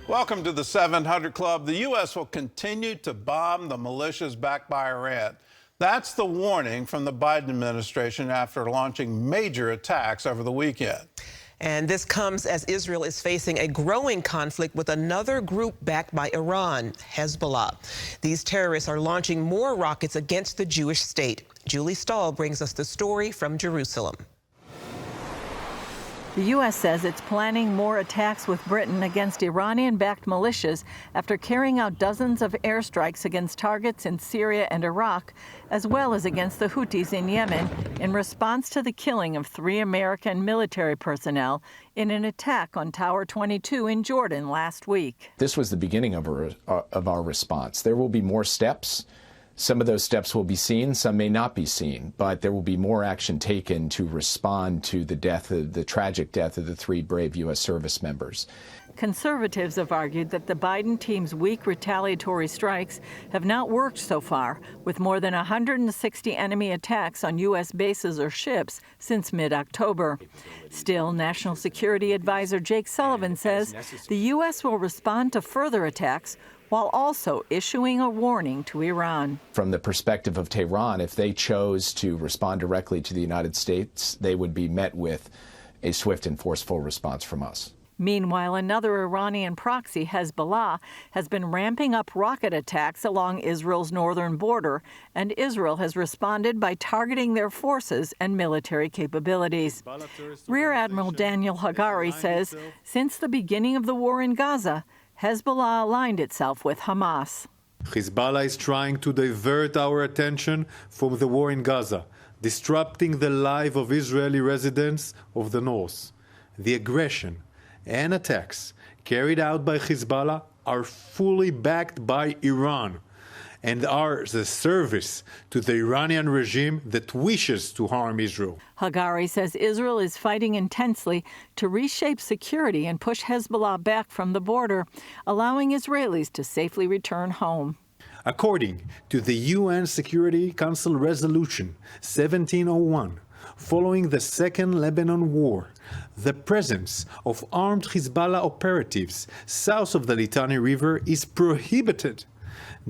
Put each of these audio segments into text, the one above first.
Welcome to the 700 Club. The U.S. will continue to bomb the militias backed by Iran. That's the warning from the Biden administration after launching major attacks over the weekend. And this comes as Israel is facing a growing conflict with another group backed by Iran, Hezbollah. These terrorists are launching more rockets against the Jewish state. Julie Stahl brings us the story from Jerusalem. The U.S. says it's planning more attacks with Britain against Iranian-backed militias after carrying out dozens of airstrikes against targets in Syria and Iraq, as well as against the Houthis in Yemen, in response to the killing of 3 American military personnel in an attack on Tower 22 in Jordan last week. This was the beginning of our response. There will be more steps. Some of those steps will be seen, some may not be seen, but there will be more action taken to respond to the tragic death of the 3 brave U.S. service members. Conservatives have argued that the Biden team's weak retaliatory strikes have not worked so far, with more than 160 enemy attacks on U.S. bases or ships since mid-October. Still, National Security Advisor Jake Sullivan says the U.S. will respond to further attacks while also issuing a warning to Iran. From the perspective of Tehran, if they chose to respond directly to the United States, they would be met with a swift and forceful response from us. Meanwhile, another Iranian proxy, Hezbollah, has been ramping up rocket attacks along Israel's northern border, and Israel has responded by targeting their forces and military capabilities. Rear Admiral Daniel Hagari says since the beginning of the war in Gaza, Hezbollah aligned itself with Hamas. Hezbollah is trying to divert our attention from the war in Gaza, disrupting the life of Israeli residents of the north. The aggression and attacks carried out by Hezbollah are fully backed by Iran and are the service to the Iranian regime that wishes to harm Israel. Hagari says Israel is fighting intensely to reshape security and push Hezbollah back from the border, allowing Israelis to safely return home. According to the UN Security Council Resolution 1701, following the Second Lebanon War, the presence of armed Hezbollah operatives south of the Litani River is prohibited.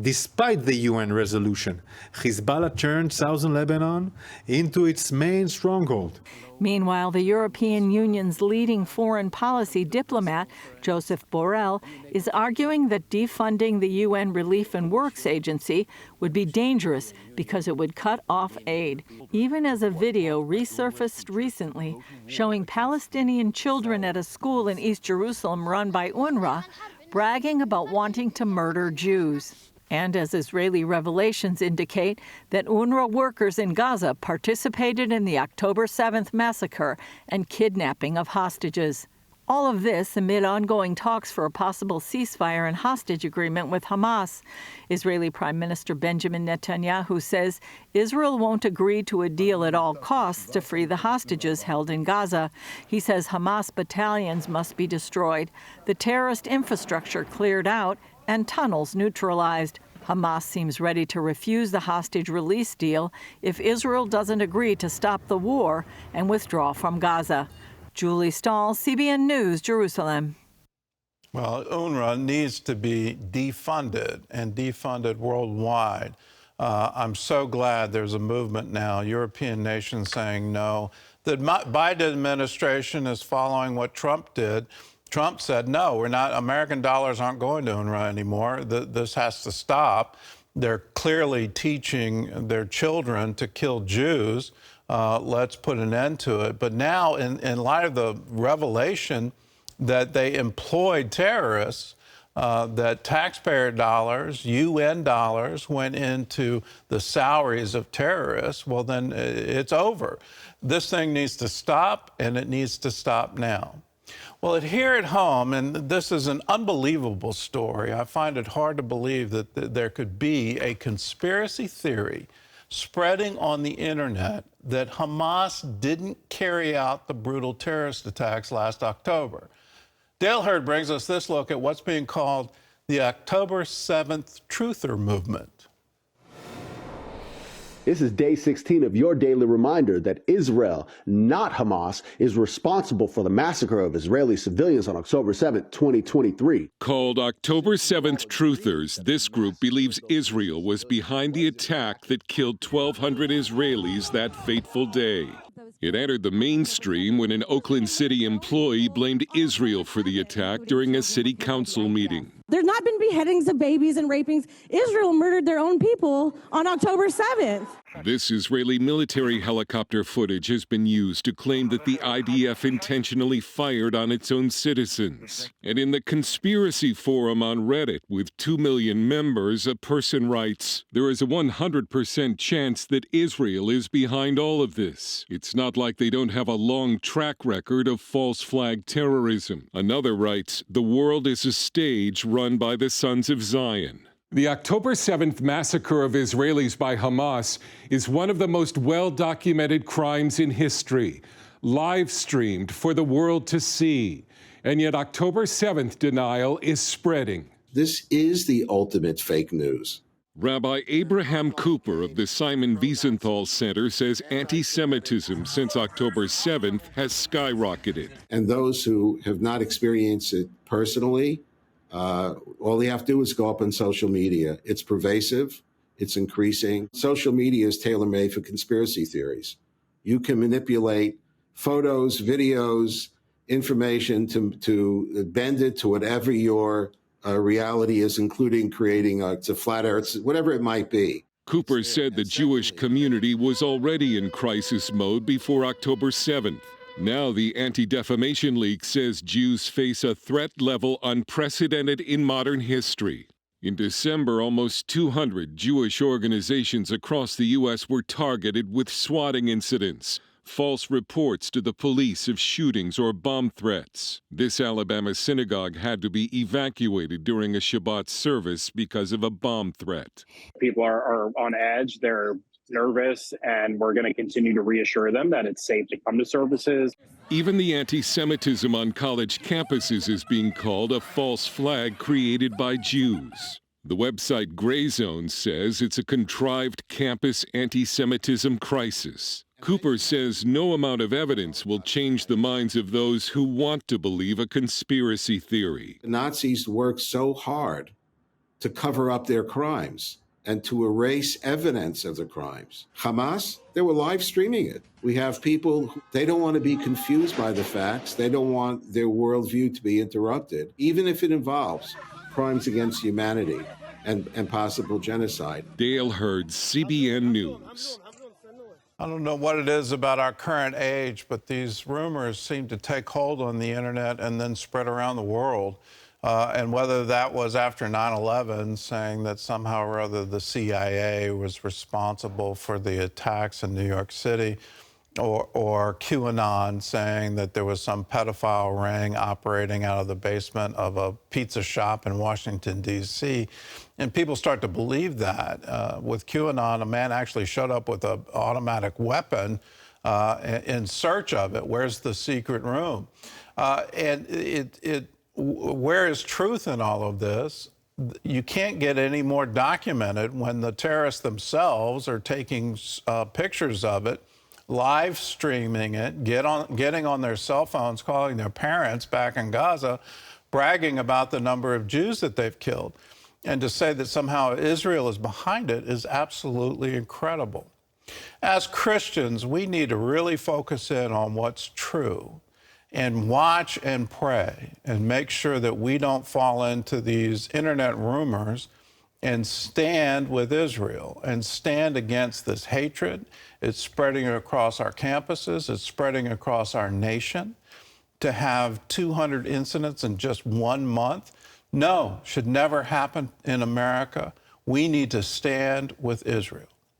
Despite the UN resolution, Hezbollah turned southern Lebanon into its main stronghold. Meanwhile, the European Union's leading foreign policy diplomat, Joseph Borrell, is arguing that defunding the UN Relief and Works Agency would be dangerous because it would cut off aid, even as a video resurfaced recently showing Palestinian children at a school in East Jerusalem run by UNRWA bragging about wanting to murder Jews. And as Israeli revelations indicate, that UNRWA workers in Gaza participated in the October 7th massacre and kidnapping of hostages. All of this amid ongoing talks for a possible ceasefire and hostage agreement with Hamas. Israeli Prime Minister Benjamin Netanyahu says Israel won't agree to a deal at all costs to free the hostages held in Gaza. He says Hamas battalions must be destroyed, the terrorist infrastructure cleared out, and tunnels neutralized. Hamas seems ready to refuse the hostage release deal if Israel doesn't agree to stop the war and withdraw from Gaza. Julie Stahl, CBN News, Jerusalem. Well, UNRWA needs to be defunded and defunded worldwide. I'm so glad there's a movement now, European nations saying no. The Biden administration is following what Trump did. Trump said, no, we're not, American dollars aren't going to UNRWA anymore. This has to stop. They're clearly teaching their children to kill Jews. Let's put an end to it. But now, in light of the revelation that they employed terrorists, that taxpayer dollars, UN dollars, went into the salaries of terrorists, well, then it's over. This thing needs to stop, and it needs to stop now. Well, here at home, and this is an unbelievable story, I find it hard to believe that there could be a conspiracy theory spreading on the internet that Hamas didn't carry out the brutal terrorist attacks last October. Dale Hurd brings us this look at what's being called the October 7th Truther Movement. This is day 16 of your daily reminder that Israel, not Hamas, is responsible for the massacre of Israeli civilians on October 7th, 2023. Called October 7th Truthers, this group believes Israel was behind the attack that killed 1,200 Israelis that fateful day. It entered the mainstream when an Oakland City employee blamed Israel for the attack during a city council meeting. There's not been beheadings of babies and rapings. Israel murdered their own people on October 7th. This Israeli military helicopter footage has been used to claim that the IDF intentionally fired on its own citizens. And in the conspiracy forum on Reddit with 2 million members, a person writes, "There is a 100% chance that Israel is behind all of this. It's not like they don't have a long track record of false flag terrorism." Another writes, "The world is a stage run by the Sons of Zion." The October 7th massacre of Israelis by Hamas is one of the most well-documented crimes in history, live-streamed for the world to see. And yet October 7th denial is spreading. This is the ultimate fake news. Rabbi Abraham Cooper of the Simon Wiesenthal Center says anti-Semitism since October 7th has skyrocketed. And those who have not experienced it personally, all they have to do is go up on social media. It's pervasive. It's increasing. Social media is tailor-made for conspiracy theories. You can manipulate photos, videos, information to bend it to whatever your reality is, including creating a flat earth, whatever it might be. Cooper said the Jewish community was already in crisis mode before October 7th. Now the Anti-Defamation League says Jews face a threat level unprecedented in modern history. In December, almost 200 Jewish organizations across the U.S. were targeted with swatting incidents, false reports to the police of shootings or bomb threats. This Alabama synagogue had to be evacuated during a Shabbat service because of a bomb threat. People are on edge. They're nervous, and we're going to continue to reassure them that it's safe to come to services. Even the anti-Semitism on college campuses is being called a false flag created by Jews. The website Gray Zone says it's a contrived campus anti-Semitism crisis. Cooper says no amount of evidence will change the minds of those who want to believe a conspiracy theory. The Nazis worked so hard to cover up their crimes and to erase evidence of the crimes. Hamas, they were live streaming it. We have people, they don't want to be confused by the facts. They don't want their worldview to be interrupted, even if it involves crimes against humanity and possible genocide. Dale Hurd, CBN News. I don't know what it is about our current age, but these rumors seem to take hold on the internet and then spread around the world. And whether that was after 9/11, saying that somehow or other the CIA was responsible for the attacks in New York City, or QAnon saying that there was some pedophile ring operating out of the basement of a pizza shop in Washington, D.C. And people start to believe that. With QAnon, a man actually showed up with an automatic weapon in search of it. Where's the secret room? Where is truth in all of this? You can't get any more documented when the terrorists themselves are taking pictures of it, live streaming it, getting on their cell phones, calling their parents back in Gaza, bragging about the number of Jews that they've killed. And to say that somehow Israel is behind it is absolutely incredible. As Christians, we need to really focus in on what's true and watch and pray and make sure that we don't fall into these internet rumors, and stand with Israel and stand against this hatred. It's spreading across our campuses. It's spreading across our nation. To have 200 incidents in just 1 month, no, should never happen in America. We need to stand with Israel.